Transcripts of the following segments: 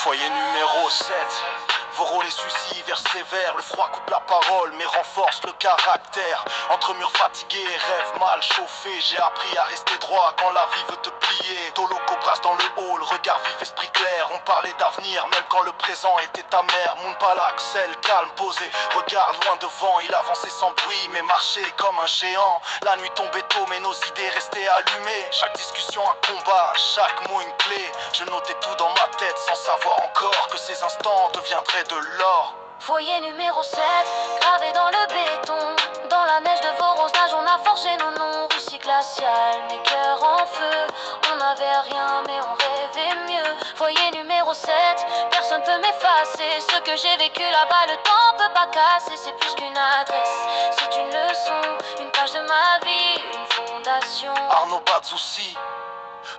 Foyer numéro 7. Vos rôles et soucis vers sévères, le froid coupe la parole mais renforce le caractère. Entre murs fatigués et rêves mal chauffés, j'ai appris à rester droit quand la vie veut te plier. Toloco brasse dans le hall, regard vif, esprit clair. On parlait d'avenir même quand le présent était amer. Mon Axel, calme, posé, regarde loin devant. Il avançait sans bruit mais marchait comme un géant. La nuit tombait tôt mais nos idées restaient allumées. Chaque discussion un combat, chaque mot une clé. Je notais tout dans ma tête sans savoir encore que ces instants deviendraient de l'or. Foyer numéro 7, gravé dans le béton. Dans la neige de vos rosages, on a forgé nos noms. Russie glaciale, mes cœurs en feu. On n'avait rien, mais on rêvait mieux. Foyer numéro 7, personne peut m'effacer. Ce que j'ai vécu là-bas, le temps peut pas casser. C'est plus qu'une adresse, c'est une leçon. Une page de ma vie, une fondation. Arnaud Badzoussi.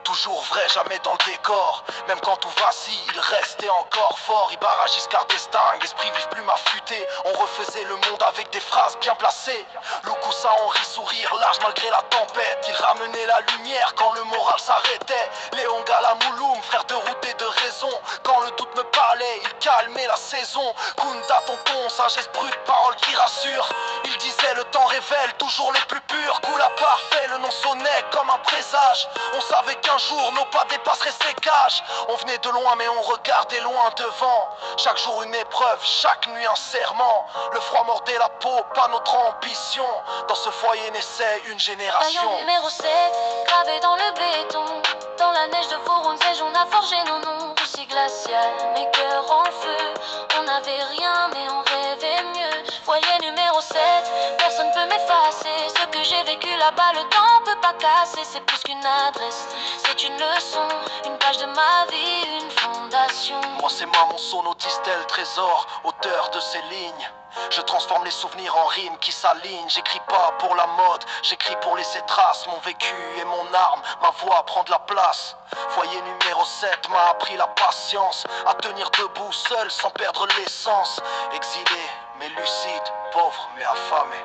Toujours vrai, jamais dans le décor. Même quand tout vacille, il restait encore fort. Ibarra, Giscard d'Estaing, esprit vif, plume affûté. On refaisait le monde avec des phrases bien placées. Loukoussa, Henri, sourire large malgré la tempête. Il ramenait la lumière quand le moral s'arrêtait. Léon Galamouloum, frère de route et de raison. Quand le doute me parlait, il calmait la saison. Kunda, tonton, sagesse brute, parole qui rassure. Il disait le temps révèle toujours les plus purs. Coup la parfait, le nom sonnait comme un présage. On savait qu'un jour nos pas dépasseraient ces cages. On venait de loin mais on regardait loin devant. Chaque jour une épreuve, chaque nuit un serment. Le froid mordait la peau, pas notre ambition. Dans ce foyer naissait une génération. Rayon numéro 7, gravé dans le béton. Dans la neige de Voronezh, on a forgé nos noms. Russie glaciale, mes cœurs en feu. On n'avait rien mais on rêvait mieux. Foyer numéro 7, personne peut m'effacer. Ce que j'ai vécu là-bas, le temps peut pas casser. C'est plus qu'une adresse, c'est une leçon. Une page de ma vie, une fondation. Moi c'est maman Sono, Distel, Trésor, auteur de ces lignes. Je transforme les souvenirs en rimes qui s'alignent. J'écris pas pour la mode, j'écris pour laisser trace. Mon vécu est mon arme, ma voix prend de la place. Foyer numéro 7 m'a appris la patience. À tenir debout seul sans perdre l'essence. Exilé mais lucide, pauvre mais affamé.